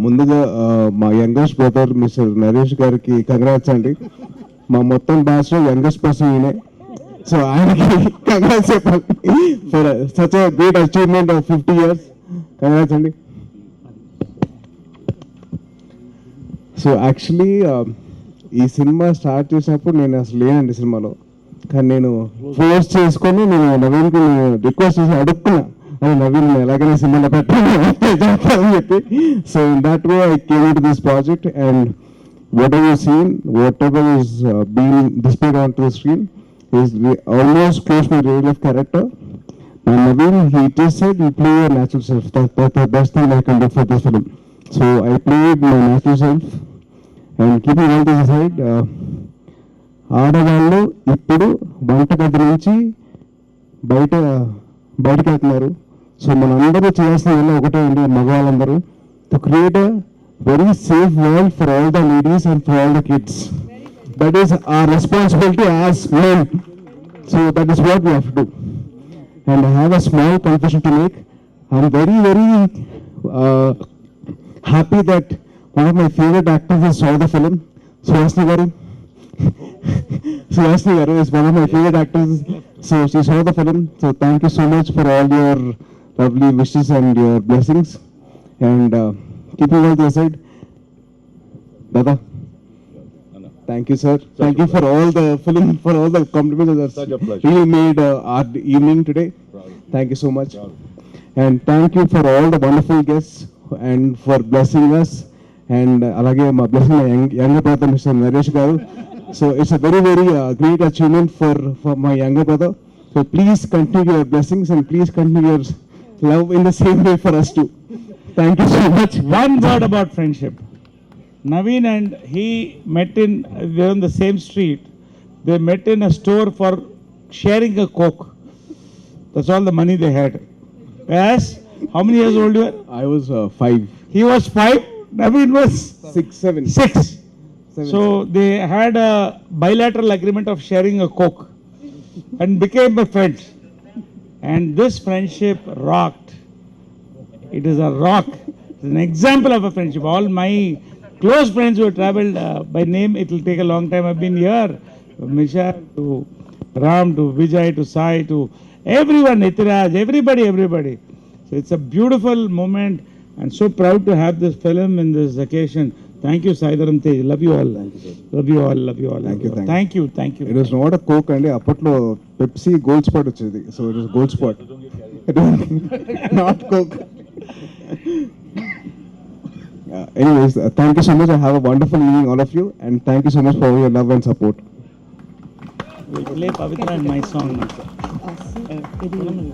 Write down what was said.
ముందుగా మా youngest brother mister Naresh గారికి కంగ్రాట్స్ అండి. మా మొత్తం బ్యాచ్లో యంగెస్ట్ పర్సన్ ఈయనే. సో ఆయనకి కంగ్రాట్స్ చెప్పాలి for such a great achievement of 50 years. Congrats అండి. సో యాక్చువల్లీ ఈ సినిమా స్టార్ట్ చేసినప్పుడు నేను అసలు లేనండి సినిమాలో. కానీ నేను ఫోర్స్ చేసుకొని నేను నవీన్కి రిక్వెస్ట్ చేసి అడుక్కున్నా, అది నవీన్ ఎలాగైనా సినిమాలో పెట్టాలని చెప్పి. So in that way I came to this project and what ever seen, what ever is being displayed on to the screen is almost close to real life character. And Naveen, he just said you play your natural self. That's the best thing I can do for this film. So I played my natural self. And keeping all this aside, ఆడవాళ్ళు ఇప్పుడు వంటగది నుంచి బయటకు వెళ్తున్నారు. So మనందరూ చేయాల్సిన ఒకటే అండి, మగవాళ్ళందరూ to create a very safe world for all the ladies and for all the kids. That is our responsibility as men. So that is what we have to do. And I have a small confession to make. I'm very, very happy that one of my favorite actors saw the film. Suhasini Garu. Suhasini Garu is one of my favorite actors. So she saw the film. So thank you so much for all your lovely wishes and your blessings. And keeping all this aside, Dada, thank you, sir. Thank you for all the film, for all the compliments that Such a pleasure. really made our evening today. Thank you so much. And thank you for all the wonderful guests and for blessing us. And alage ma blessing my younger brother, Mr. Naresh Garu. So it's a very, very great achievement for my younger brother. So please continue your blessings and please continue your love in the same way for us too. Thank you so much. One word about friendship. Naveen and he met they're on the same street. They met in a store for sharing a Coke. That's all the money they had. Yes? How many years old you were? I was 5. He was 5. Naveen was 6, 7. 6. 7. So they had a bilateral agreement of sharing a Coke and became a friend. And this friendship rocked. It is a rock. It's an example of a friendship. All my close friends who have traveled by name, it will take a long time. I've been here, from Misha to Ram to Vijay to Sai to everyone, Nitiraj, everybody. So it's a beautiful moment and so proud to have this film in this occasion. Thank you, Saidaram Tej. Love you all. Thank you, sir. Love you all. Love you all. Thank you, thank you. Thank you. Thank you. It was not a Coke and అప్పట్లో Pepsi gold spot వచ్చేది. So it was gold spot, not coke. Anyways, thank you so much. I have a wonderful evening, all of you, and thank you so much for your love and support. We'll play Pavitra and my song.